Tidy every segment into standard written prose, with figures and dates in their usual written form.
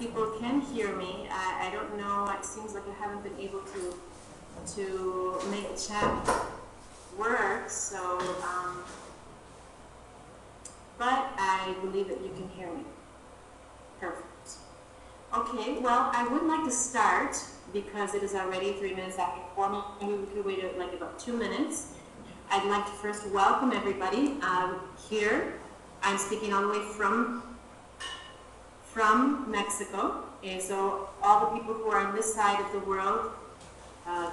people can hear me. I don't know, it seems like I haven't been able to make the chat work, so, but I believe that you can hear me. Perfect. Okay, well, I would like to start because it is already 3 minutes after 4. Maybe we could wait like about 2 minutes. I'd like to first welcome everybody here. I'm speaking all the way from Mexico. And so all the people who are on this side of the world,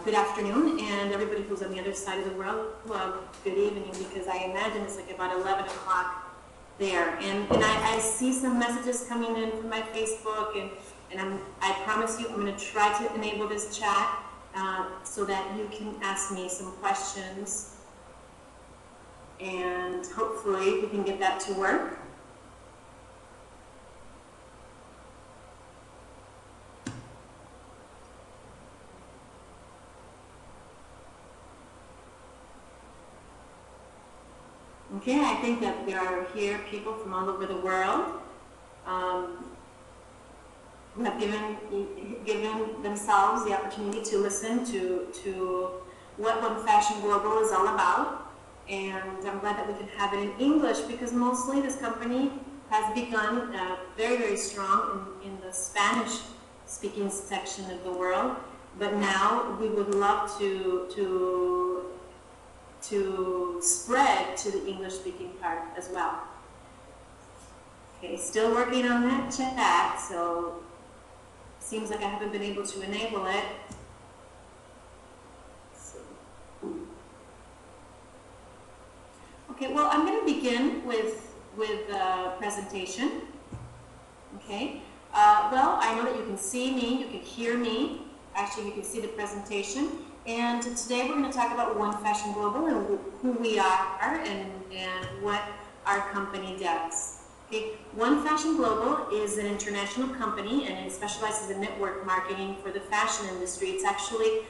good afternoon, and everybody who's on the other side of the world, well, good evening, because I imagine it's like about 11 o'clock there. And I see some messages coming in from my Facebook, and I promise you I'm going to try to enable this chat so that you can ask me some questions, and hopefully we can get that to work. Okay, I think that there are here people from all over the world who have given themselves the opportunity to listen to what 1Fashion Global is all about. And I'm glad that we can have it in English because mostly this company has begun very, very strong in the Spanish-speaking section of the world. But now we would love to spread to the English-speaking part as well. Okay, still working on that chat, so seems like I haven't been able to enable it. Okay, well, I'm going to begin with the presentation. Okay, well, I know that you can see me, you can hear me. Actually, you can see the presentation. And today we're going to talk about 1Fashion Global and who we are and what our company does. Okay, 1Fashion Global is an international company and it specializes in network marketing for the fashion industry. It's actually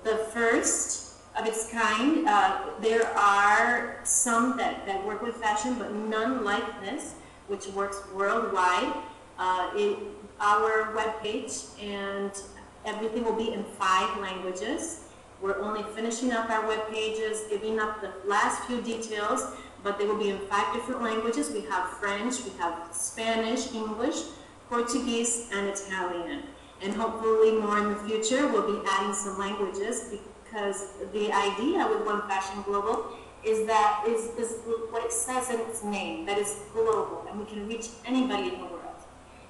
the first of its kind. There are some that work with fashion, but none like this, which works worldwide. Our webpage and everything will be in 5 languages. We're only finishing up our web pages, giving up the last few details, but they will be in 5 different languages. We have French, we have Spanish, English, Portuguese, and Italian. And hopefully more in the future, we'll be adding some languages because the idea with 1Fashion Global is that is what it says in its name, that is global, and we can reach anybody in the world.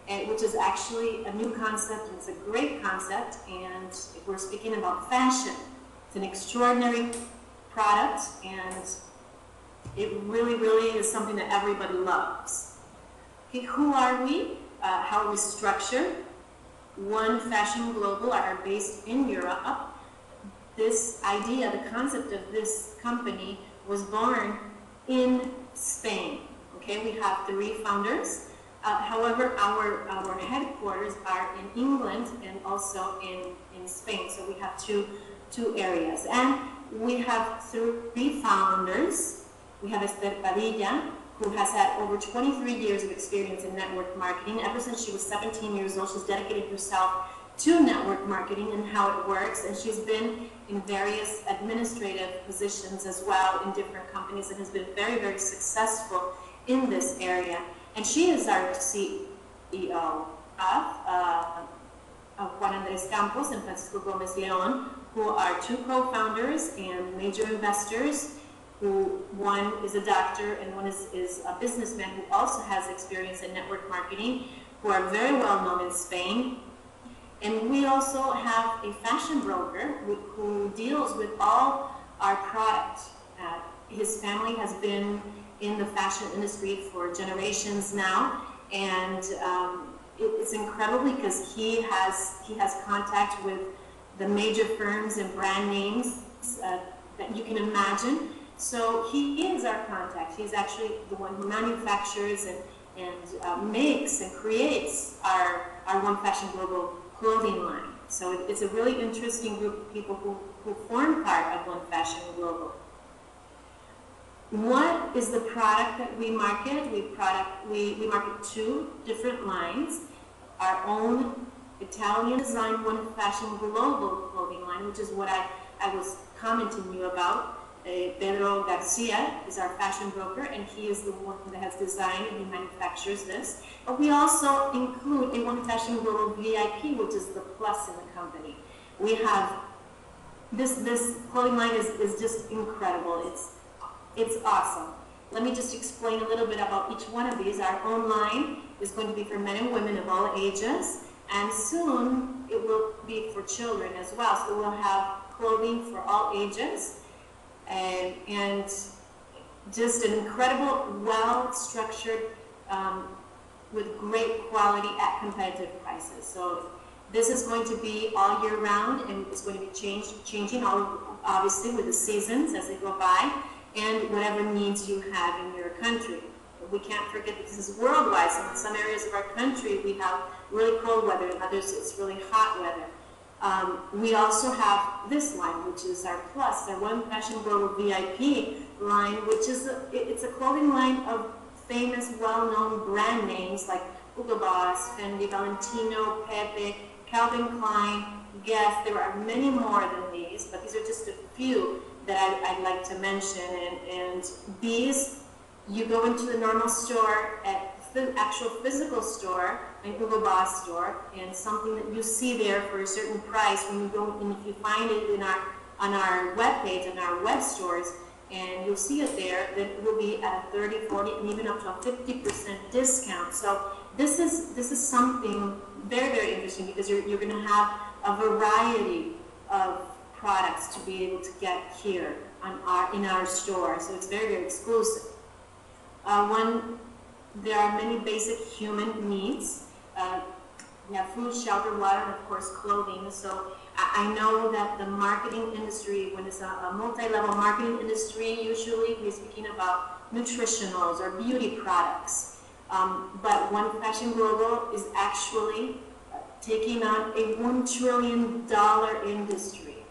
And which is actually a new concept, and it's a great concept, and if we're speaking about fashion, it's an extraordinary product, and it really, really is something that everybody loves. Okay, who are we? How are we structured? 1Fashion Global are based in Europe. This idea, the concept of this company was born in Spain. Okay, we have 3 founders. However, our headquarters are in England and also in Spain. So we have two areas. And we have 3 founders. We have Esther Padilla, who has had over 23 years of experience in network marketing. Ever since she was 17 years old, she's dedicated herself to network marketing and how it works. And she's been in various administrative positions as well in different companies and has been very, very successful in this area. And she is our CEO of Juan Andres Campos and Francisco Gomez Leon, who are 2 co-founders and major investors, who one is a doctor and one is a businessman who also has experience in network marketing, who are very well known in Spain. And we also have a fashion broker who deals with all our product. His family has been in the fashion industry for generations now, and it's incredible because he has contact with the major firms and brand names that you can imagine. So he is our contact. He's actually the one who manufactures and makes and creates our 1Fashion Global clothing line. So it's a really interesting group of people who form part of 1Fashion Global. What is the product that we market? We market 2 different lines. our own Italian designed 1Fashion global clothing line, which is what I was commenting you about. Pedro Garcia is our fashion broker, and he is the one that has designed and he manufactures this. But we also include a 1Fashion Global VIP, which is the plus in the company. We have this clothing line is just incredible. It's awesome. Let me just explain a little bit about each one of these. Our own line is going to be for men and women of all ages, and soon it will be for children as well. So we'll have clothing for all ages, and just an incredible, well-structured, with great quality at competitive prices. So this is going to be all year round, and it's going to be changing obviously with the seasons as they go by, and whatever needs you have in your country. We can't forget that this is worldwide, so in some areas of our country we have really cold weather, in others it's really hot weather. We also have this line, which is our plus, our 1Fashion Global VIP line, which is it's a clothing line of famous, well-known brand names like Hugo Boss, Fendi, Valentino, Pepe, Calvin Klein, Guess. There are many more than these, but these are just a few that I'd like to mention. And these, you go into the normal store, at the actual physical store, an Hugo Boss store, and something that you see there for a certain price, when you go, and if you find it on our webpage, on our web stores, and you'll see it there, then it will be at a 30, 40, and even up to a 50% discount. So this is something very, very interesting, because you're going to have a variety of products to be able to get here in our store. So it's very, very exclusive. There are many basic human needs. We have food, shelter, water, and of course clothing. So I know that the marketing industry, when it's a multi-level marketing industry, usually we're speaking about nutritionals or beauty products. But 1Fashion Global is actually taking on a $1 trillion industry.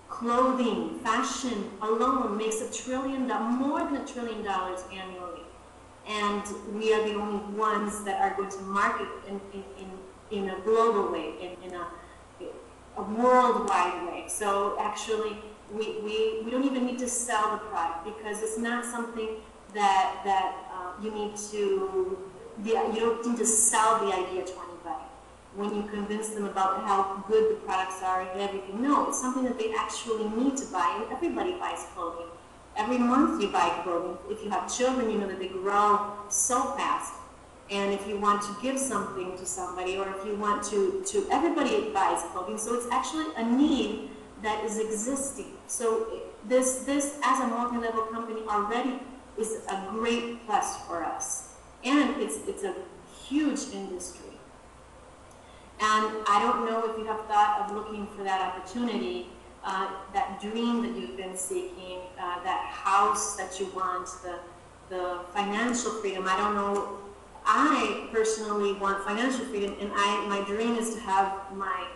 Clothing, fashion alone makes more than $1 trillion annually. And we are the only ones that are going to market in a global way, in a worldwide way. So actually, we don't even need to sell the product, because it's not something that you don't need to sell the idea to anybody. When you convince them about how good the products are and everything, no, it's something that they actually need to buy, and everybody buys clothing. Every month you buy clothing. If you have children, you know that they grow so fast. And if you want to give something to somebody, or if you want to everybody buys clothing. So it's actually a need that is existing. So this as a multi-level company already is a great plus for us. And it's a huge industry. And I don't know if you have thought of looking for that opportunity, that dream that you've been seeking, that house that you want, the financial freedom. I don't know. I personally want financial freedom, and my dream is to have my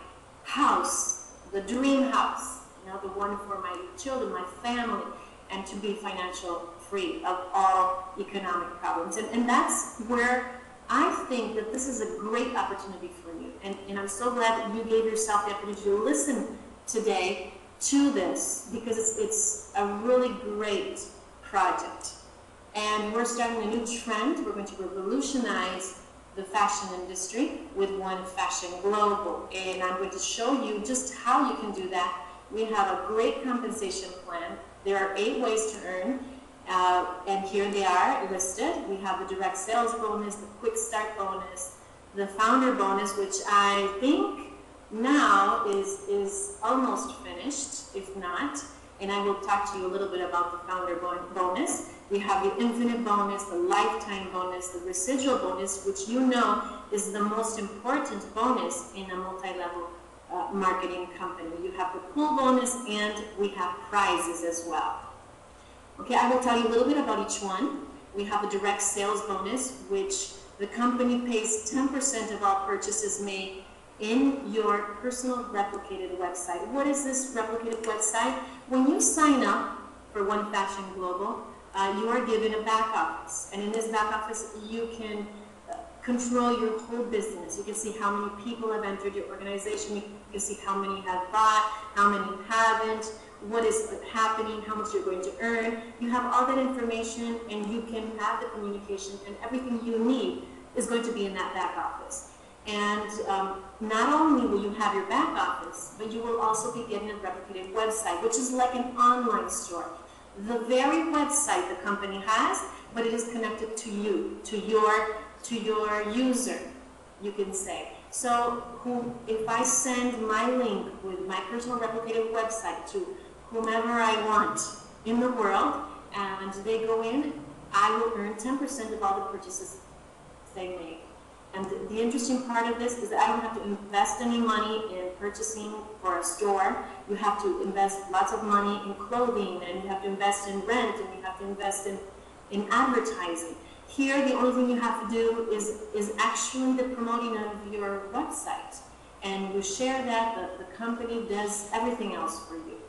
house, the dream house, the one for my children, my family, and to be financial free of all economic problems. And that's where I think that this is a great opportunity for you. And I'm so glad that you gave yourself the opportunity to listen today to this, because it's a really great project. And we're starting a new trend. We're going to revolutionize the fashion industry with 1Fashion Global. And I'm going to show you just how you can do that. We have a great compensation plan. There are 8 ways to earn, and here they are listed. We have the direct sales bonus, the quick start bonus, the founder bonus, which I think now is almost finished, if not, and I will talk to you a little bit about the founder bonus. We have the infinite bonus, the lifetime bonus, the residual bonus, which you know is the most important bonus in a multi-level marketing company. You have the pool bonus, and we have prizes as well. Okay, I will tell you a little bit about each one. We have a direct sales bonus, which the company pays 10% of all purchases made in your personal replicated website. What is this replicated website? When you sign up for 1Fashion Global, you are given a back office. And in this back office, you can control your whole business. You can see how many people have entered your organization. You can see how many have bought, how many haven't, what is happening, how much you're going to earn. You have all that information, and you can have the communication, and everything you need is going to be in that back office. And not only will you have your back office, but you will also be getting a replicated website, which is like an online store. The very website the company has, but it is connected to you, to your user, you can say. So if I send my link with my personal replicated website to whomever I want in the world, and they go in, I will earn 10% of all the purchases they make. And the interesting part of this is that I don't have to invest any money in purchasing for a store. You have to invest lots of money in clothing, and you have to invest in rent, and you have to invest in advertising. Here, the only thing you have to do is actually the promoting of your website. And you share that, the company does everything else for you.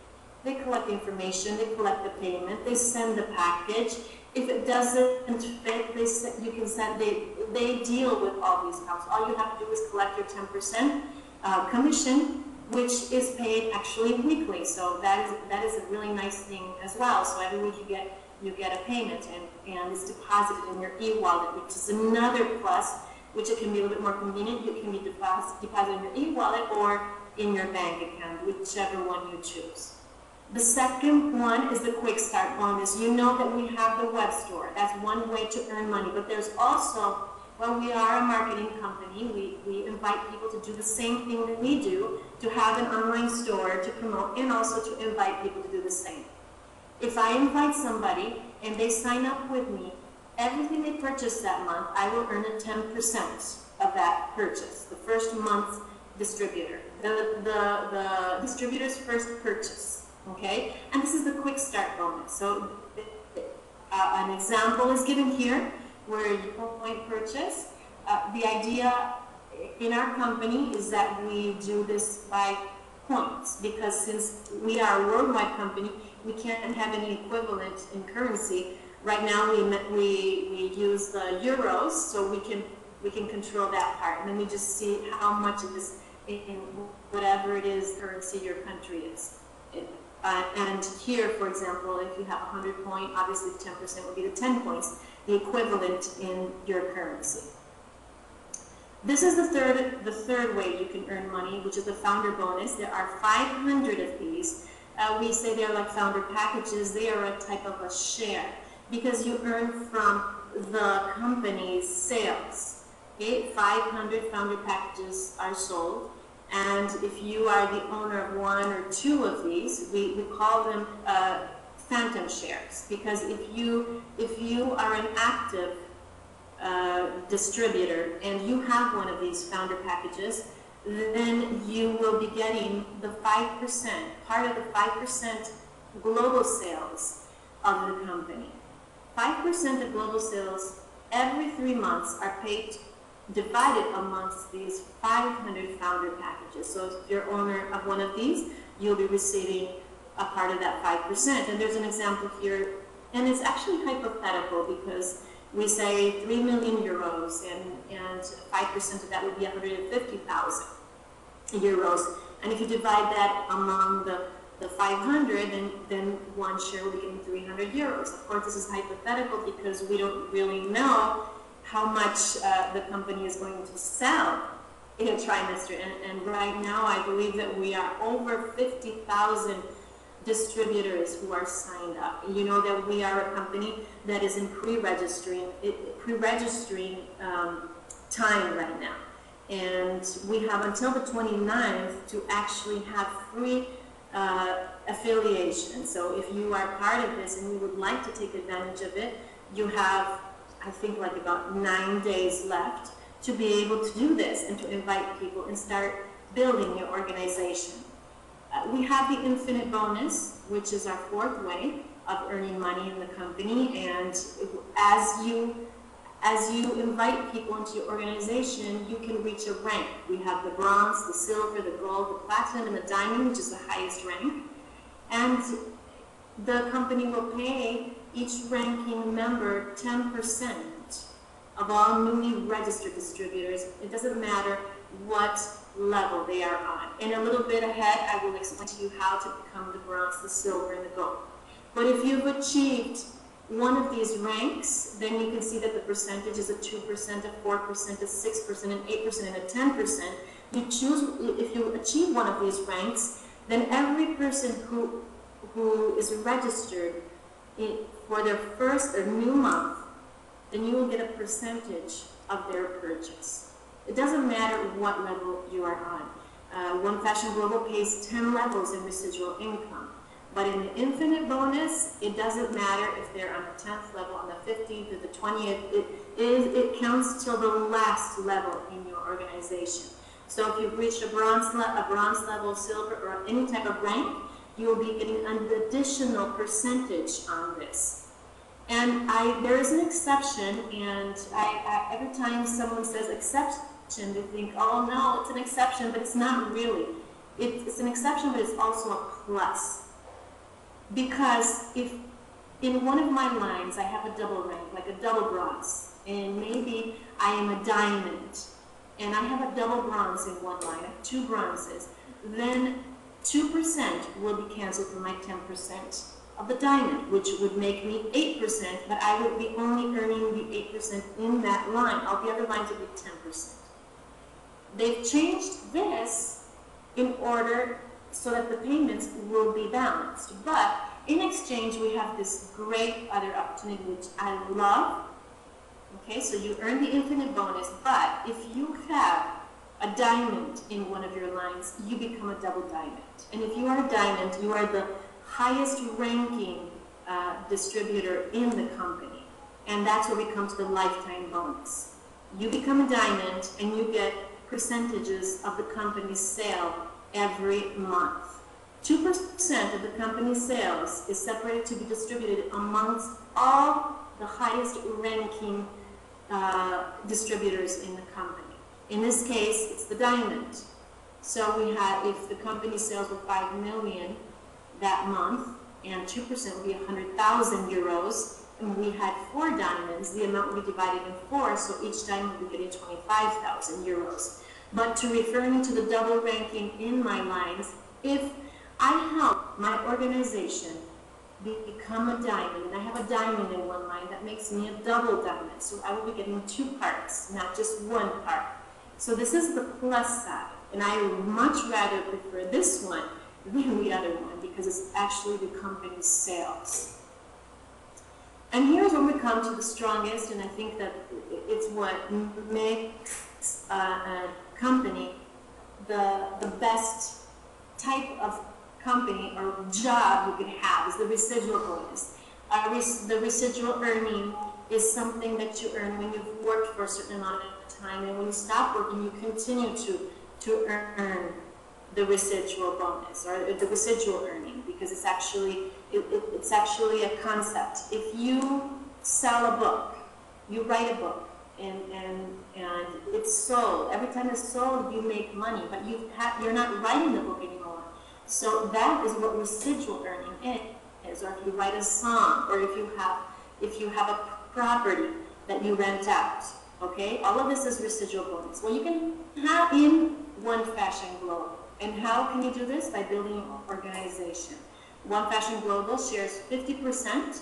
They collect the information, they collect the payment, they send the package. If it doesn't fit, they deal with all these accounts. All you have to do is collect your 10% commission, which is paid actually weekly. So that is a really nice thing as well. So every week you get a payment, and it's deposited in your e-wallet, which is another plus, which it can be a little bit more convenient. It can be deposited in your e-wallet or in your bank account, whichever one you choose. The second one is the Quick Start bonus. You know that we have the web store. That's one way to earn money. But there's also, well, we are a marketing company. We invite people to do the same thing that we do, to have an online store to promote, and also to invite people to do the same. If I invite somebody and they sign up with me, everything they purchase that month, I will earn a 10% of that purchase, the first month's distributor, the distributor's first purchase. Okay, and this is the Quick Start bonus. So an example is given here where you point purchase. The idea in our company is that we do this by points, because since we are a worldwide company, we can't have any equivalent in currency. Right now we use the euros, so we can control that part, and then we just see how much it is in whatever it is currency your country is. And here, for example, if you have 100 points, obviously 10% would be the 10 points, the equivalent in your currency. This is the third way you can earn money, which is the founder bonus. There are 500 of these. We say they're like founder packages. They are a type of a share, because you earn from the company's sales. Okay, 500 founder packages are sold. And if you are the owner of one or two of these, we call them phantom shares, because if you are an active distributor and you have one of these founder packages, then you will be getting the 5%, part of the 5% global sales of the company. 5% of global sales every 3 months are paid, divided amongst these 500 founder packages. So if you're owner of one of these, you'll be receiving a part of that 5%. And there's an example here, and it's actually hypothetical, because we say 3 million euros, and 5% of that would be 150,000 euros. And if you divide that among the 500, then one share will be getting 300 euros. Of course, this is hypothetical because we don't really know how much the company is going to sell in a trimester. And right now, I believe that we are over 50,000 distributors who are signed up. And you know that we are a company that is in pre-registering time right now. And we have until the 29th to actually have free affiliation. So if you are part of this and you would like to take advantage of it, you have, I think, like about 9 days left to be able to do this and to invite people and start building your organization. We have the infinite bonus, which is our fourth way of earning money in the company. And as you invite people into your organization, you can reach a rank. We have the bronze, the silver, the gold, the platinum, and the diamond, which is the highest rank. And the company will pay each ranking member 10% of all newly registered distributors. It doesn't matter what level they are on. In a little bit ahead, I will explain to you how to become the bronze, the silver, and the gold. But if you've achieved one of these ranks, then you can see that the percentage is a 2%, a 4%, a 6%, an 8%, and a 10%. If you achieve one of these ranks, then every person who is registered for their first or new month, then you will get a percentage of their purchase. It doesn't matter what level you are on. 1Fashion Global pays 10 levels in residual income. But in the infinite bonus, it doesn't matter if they're on the 10th level, on the 15th, or the 20th. It counts till the last level in your organization. So if you've reached a bronze level, silver, or any type of rank, you will be getting an additional percentage on this. And there is an exception, and every time someone says exception, they think, oh no, it's an exception, but it's not really. It's an exception, but it's also a plus. Because if in one of my lines I have a double rank, like a double bronze, and maybe I am a diamond, and I have a double bronze in one line, I have 2 bronzes, then 2% will be canceled from my 10% of the diamond, which would make me 8%, but I would be only earning the 8% in that line. All the other lines would be 10%. They've changed this in order so that the payments will be balanced. But in exchange, we have this great other opportunity, which I love. Okay, so you earn the infinite bonus, but if you have a diamond in one of your lines, you become a double diamond. And if you are a diamond, you are the highest ranking distributor in the company. And that's where we come to the lifetime bonus. You become a diamond and you get percentages of the company's sale every month. 2% of the company's sales is separated to be distributed amongst all the highest ranking distributors in the company. In this case, it's the diamond. So we had, if the company sales were 5 million that month, and 2% would be 100,000 euros, and we had 4 diamonds, the amount would be divided in 4, so each diamond would be getting 25,000 euros. But to referring to the double ranking in my lines, if I help my organization become a diamond, and I have a diamond in one line, that makes me a double diamond. So I will be getting 2 parts, not just 1 part. So this is the plus side, and I would much rather prefer this one than the other one because it's actually the company's sales. And here's when we come to the strongest, and I think that it's what makes a company the best type of company or job you could have is the residual bonus. The residual earning is something that you earn when you've worked for a certain amount of time, and when you stop working, you continue to earn the residual bonus or the residual earning, because it's actually a concept. If you sell a book, you write a book, and it's sold. Every time it's sold, you make money, but you're not writing the book anymore. So that is what residual earning is. Or if you write a song, or if you have a property that you rent out. Okay, all of this is residual bonus. Well, you can have in 1Fashion Global. And how can you do this? By building an organization. 1Fashion Global shares 50%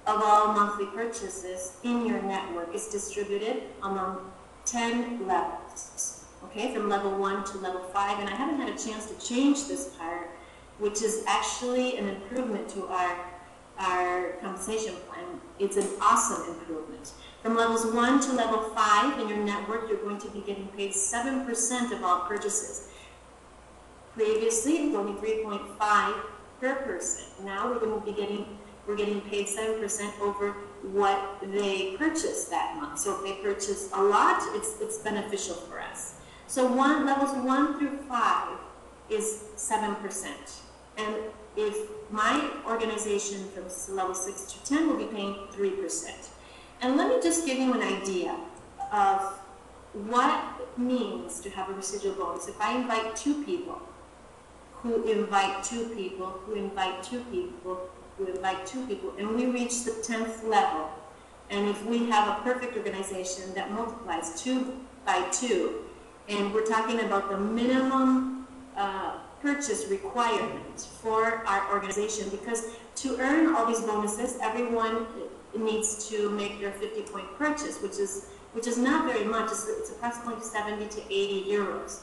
of all monthly purchases in your network. Is distributed among 10 levels. Okay, from level 1 to level 5. And I haven't had a chance to change this part, which is actually an improvement to our compensation plan. It's an awesome improvement. From levels 1 to level 5 in your network, you're going to be getting paid 7% of all purchases. Previously, it was only 3.5 per person. Now we're getting paid 7% over what they purchased that month. So if they purchase a lot, it's beneficial for us. So levels 1 through 5 is 7%. And if my organization from level 6 to 10 will be paying 3%. And let me just give you an idea of what it means to have a residual bonus. If I invite 2 people, who invite 2 people, who invite 2 people, who invite 2 people, and we reach the 10th level, And if we have a perfect organization that multiplies 2 by 2, and we're talking about the minimum purchase requirement for our organization, because to earn all these bonuses, everyone needs to make their 50-point purchase, which is not very much. It's approximately 70 to 80 euros.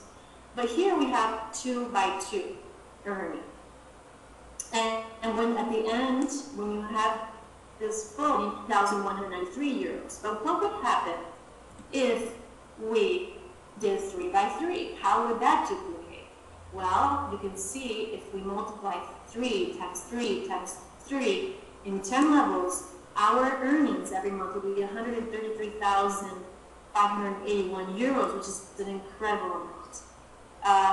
But here we have 2 by 2 earning. And when at the end, when you have this full 1,193 euros. But what would happen if we did 3 by 3? How would that duplicate? Well, you can see if we multiply 3 times 3 times 3 in 10 levels, our earnings every month will be 133,581 euros, which is an incredible amount.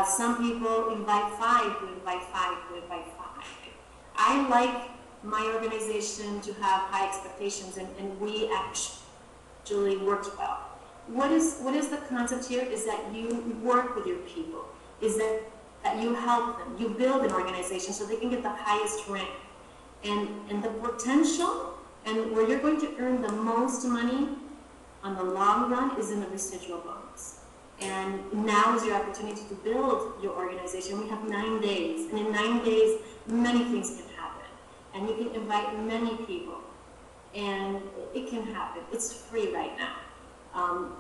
Some people invite 5, we invite 5, we invite 5. I like my organization to have high expectations, and we actually worked well. What is the concept here is that you work with your people, is that you help them, you build an organization so they can get the highest rank. And the potential and where you're going to earn the most money on the long run is in the residual bonus. And now is your opportunity to build your organization. We have 9 days, and in 9 days, many things can happen. And you can invite many people, and it can happen. It's free right now.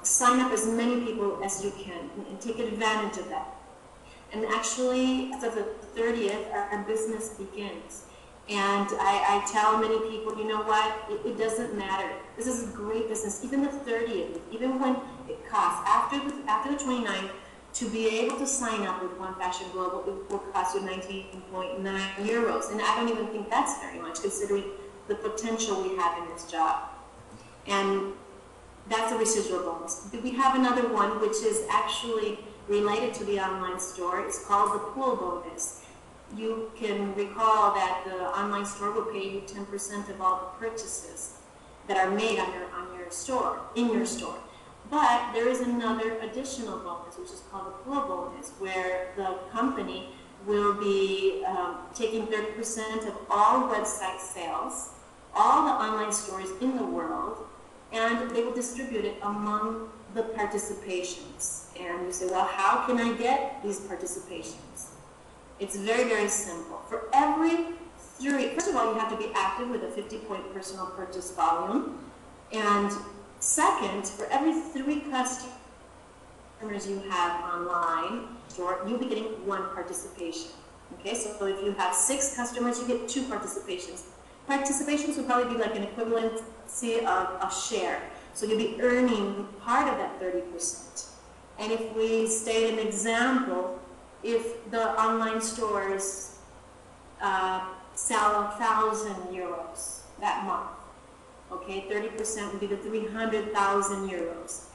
Sign up as many people as you can and take advantage of that. And actually, as of the 30th, our business begins. And I tell many people, you know what, it doesn't matter. This is a great business. Even the 30th, even when it costs, after the 29th, to be able to sign up with 1Fashion Global, it will cost you 19.9 euros. And I don't even think that's very much, considering the potential we have in this job. And that's a residual bonus. We have another one, which is actually related to the online store. It's called the pool bonus. You can recall that the online store will pay you 10% of all the purchases that are made on your store, in your store. But there is another additional bonus, which is called the pool bonus, where the company will be taking 30% of all website sales, all the online stores in the world, and they will distribute it among the participations. And you say, well, how can I get these participations? It's very, very simple. For every 3, first of all, you have to be active with a 50-point personal purchase volume. And second, for every 3 customers you have online store, you'll be getting 1 participation. Okay, so if you have 6 customers, you get 2 participations. Participations would probably be like an equivalency of a share. So you'll be earning part of that 30%. And if we state an example, if the online stores sell 1,000 euros that month, okay, 30% would be the 300,000 euros.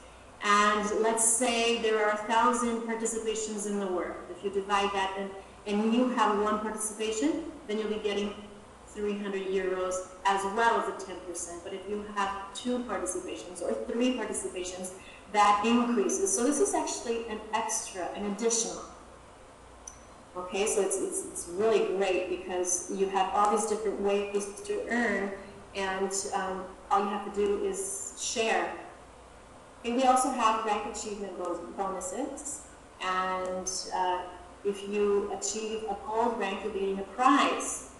And let's say there are 1,000 participations in the world. If you divide that and you have 1 participation, then you'll be getting 300 euros as well as the 10%. But if you have 2 participations or 3 participations, that increases. So this is actually an extra, an additional. Okay, so it's really great because you have all these different ways to earn, and all you have to do is share. Okay, we also have rank achievement bonuses, and if you achieve a gold rank, you'll be getting a prize.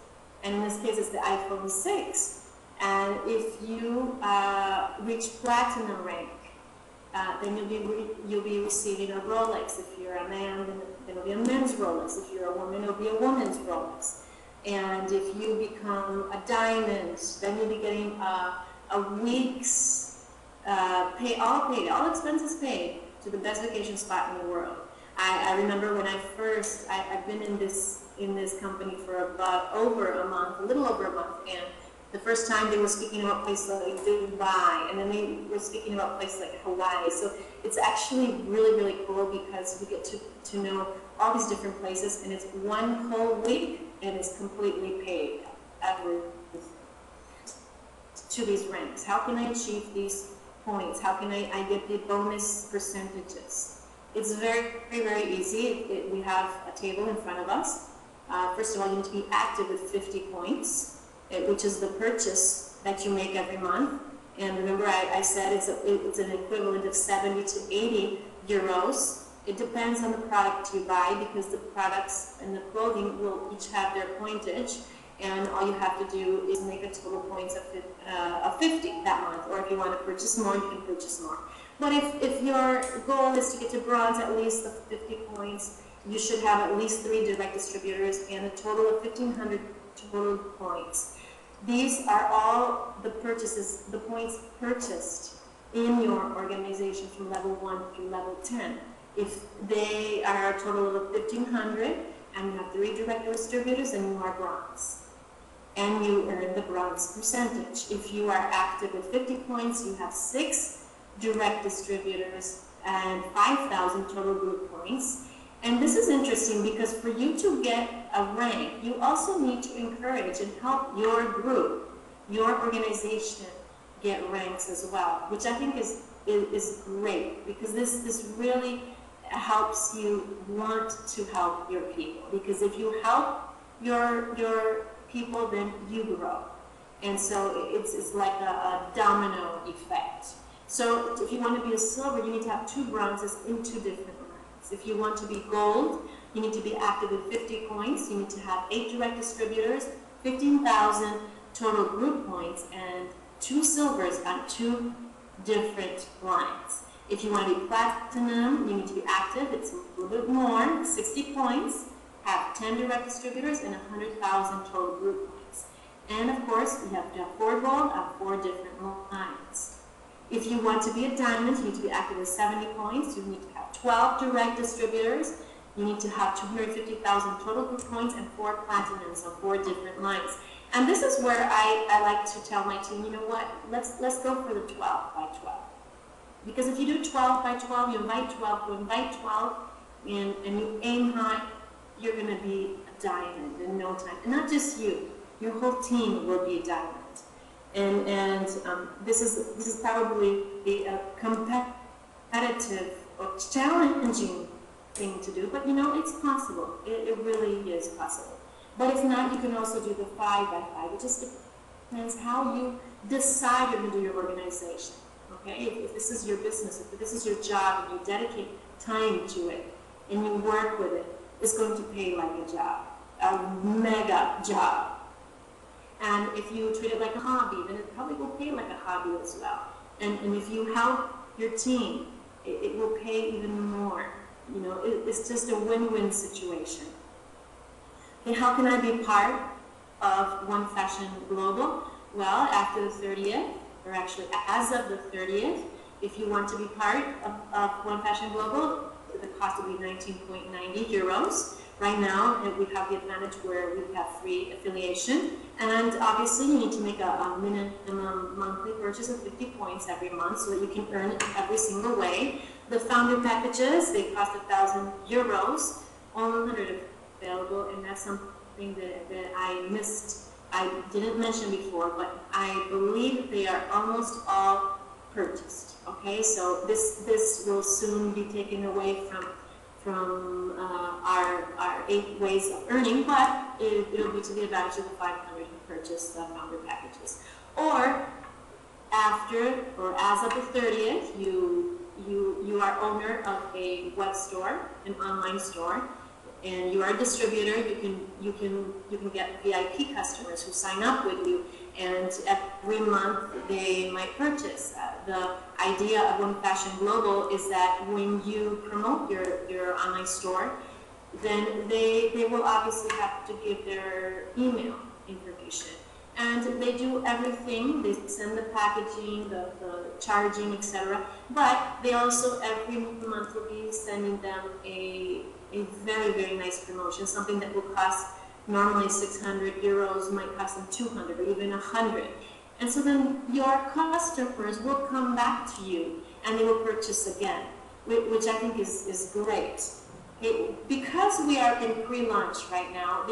And in this case, it's the iPhone 6. And if you reach platinum rank, then you'll be receiving a Rolex. If you're a man, then it'll be a men's Rolex. If you're a woman, it'll be a woman's Rolex. And if you become a diamond, then you'll be getting a week's all expenses paid to the best vacation spot in the world. I remember when I've been in this company for about over a month, a little over a month, and the first time they were speaking about places like Dubai, and then they were speaking about places like Hawaii. So it's actually really, really cool because we get to know all these different places, and it's 1 whole week, and it's completely paid to these ranks. How can I achieve these points? How can I get the bonus percentages? It's very, very easy. We have a table in front of us. First of all, you need to be active with 50 points. Which is the purchase that you make every month. And remember, I said it's an equivalent of 70 to 80 euros. It depends on the product you buy, because the products and the clothing will each have their pointage, and all you have to do is make a total points of 50 that month. Or if you want to purchase more, you can purchase more. But if your goal is to get to bronze, at least the 50 points, you should have at least 3 direct distributors and a total of 1,500 total points. These are all the purchases, the points purchased in your organization from level 1 through level 10. If they are a total of 1,500 and you have 3 direct distributors, then you are bronze. And you earn the bronze percentage. If you are active with 50 points, you have 6 direct distributors and 5,000 total group points. And this is interesting because for you to get a rank, you also need to encourage and help your group, your organization, get ranks as well, which I think is great, because this really helps you want to help your people. Because if you help your people, then you grow. And so it's like a domino effect. So if you want to be a silver, you need to have 2 bronzes in 2 different lines. If you want to be gold, you need to be active with 50 points. You need to have 8 direct distributors, 15,000 total group points, and 2 silvers on 2 different lines. If you want to be platinum, you need to be active. It's a little bit more, 60 points, have 10 direct distributors, and 100,000 total group points. And of course, you have to have 4 gold on 4 different lines. If you want to be a diamond, you need to be active with 70 points. You need to have 12 direct distributors. You need to have 250,000 total group points and 4 platinums on 4 different lines. And this is where I like to tell my team, you know what, let's go for the 12 by 12. Because if you do 12 by 12, you invite 12, and you aim high, you're going to be a diamond in no time. And not just you, your whole team will be a diamond. And this is probably a competitive or challenging thing to do, but you know, it's possible. It really is possible. But if not, you can also do the 5 by 5. It just depends how you decide you're going to do your organization. Okay? If this is your business, if this is your job, and you dedicate time to it, and you work with it, it's going to pay like a job, a mega job. And if you treat it like a hobby, then it probably will pay like a hobby as well. And if you help your team, it will pay even more. You know, it's just a win-win situation. Okay, how can I be part of 1Fashion Global? Well, after the 30th, or actually as of the 30th, if you want to be part of 1Fashion Global, the cost will be 19.90 euros. Right now, we have the advantage where we have free affiliation, and obviously you need to make a minimum monthly purchase of 50 points every month so that you can earn it every single way. The founder packages, they cost 1,000 euros, only 100 available, and that's something that I missed. I didn't mention before, but I believe they are almost all purchased. Okay, so this will soon be taken away from our 8 ways of earning, but it'll be to the advantage of the 500 who purchase the founder packages. Or after, or as of the 30th, you are owner of a web store, an online store, and you are a distributor. You can get VIP customers who sign up with you, and every month they might purchase. The idea of 1Fashion Global is that when you promote your online store, then they will obviously have to give their email information. And they do everything. They send the packaging, the charging, etc. But they also every month will be sending them a very, very nice promotion, something that will cost normally 600 euros, might cost them 200 or even 100. And so then your customers will come back to you and they will purchase again, which I think is great. Okay, because we are in pre-launch right now,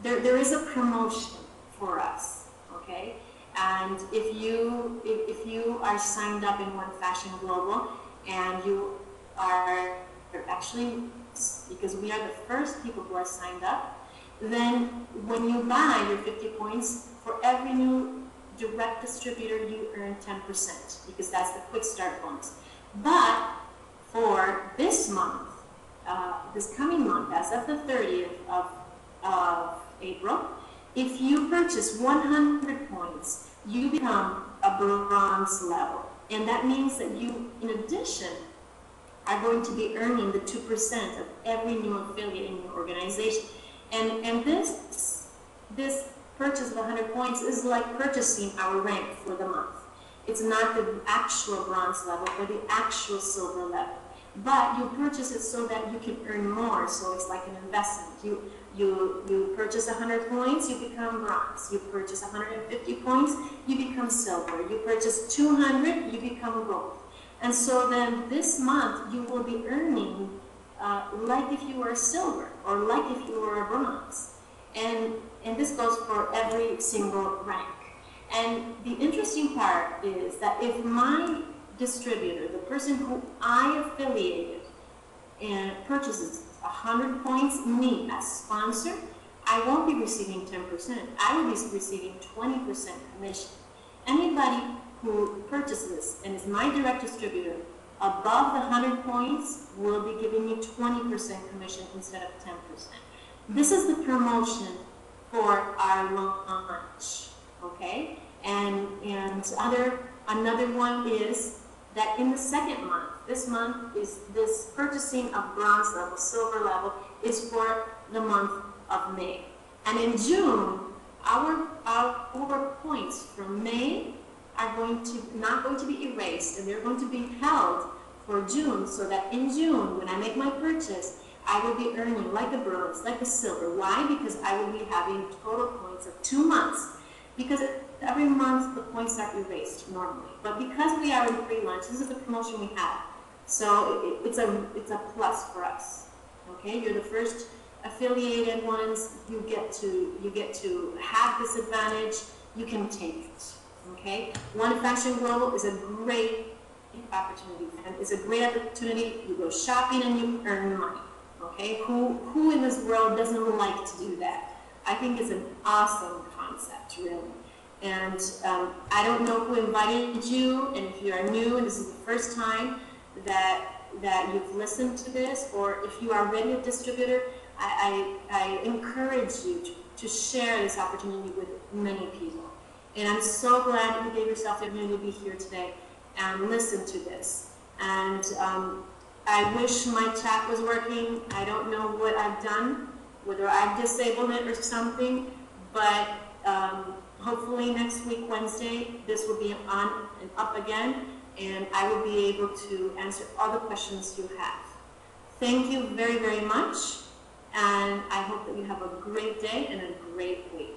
there is a promotion for us, okay? And if you are signed up in 1Fashion Global and you are actually, because we are the first people who are signed up, then when you buy your 50 points, for every new direct distributor, you earn 10% because that's the quick start bonus. But for this month, this coming month, as of the 30th of April, if you purchase 100 points, you become a bronze level. And that means that you, in addition, are going to be earning the 2% of every new affiliate in your organization. And this purchase of 100 points is like purchasing our rank for the month. It's not the actual bronze level, but the actual silver level. But you purchase it so that you can earn more, so it's like an investment. You purchase 100 points, you become bronze. You purchase 150 points, you become silver. You purchase 200, you become gold. And so then this month you will be earning like if you were a silver or like if you were a bronze. And this goes for every single rank. And the interesting part is that if my distributor, the person who I affiliated, and purchases 100 points, me as sponsor, I won't be receiving 10%. I will be receiving 20% commission. Anybody who purchases and is my direct distributor above the 100 points will be giving me 20% commission instead of 10%. This is the promotion for our launch, okay? And another one is that in the second month, this month is this purchasing of bronze level, silver level is for the month of May. And in June, our points from May are not going to be erased, and they're going to be held for June, so that in June, when I make my purchase, I will be earning like a bronze, like a silver. Why? Because I will be having total points of 2 months. Because every month the points are erased normally. But because we are in pre-launch, this is the promotion we have. So it's a plus for us. Okay, you're the first affiliated ones. You get to have this advantage. You can take it. Okay, 1Fashion Global is a great opportunity, and it's a great opportunity. You go shopping and you earn money. Okay, who in this world doesn't like to do that? I think it's an awesome concept, really. And I don't know who invited you, and if you are new and this is the first time that you've listened to this, or if you are already a distributor, I encourage you to share this opportunity with many people. And I'm so glad that you gave yourself the opportunity to be here today and listen to this. And I wish my chat was working. I don't know what I've done, whether I've disabled it or something, but hopefully next week, Wednesday, this will be on and up again, and I will be able to answer all the questions you have. Thank you very, very much, and I hope that you have a great day and a great week.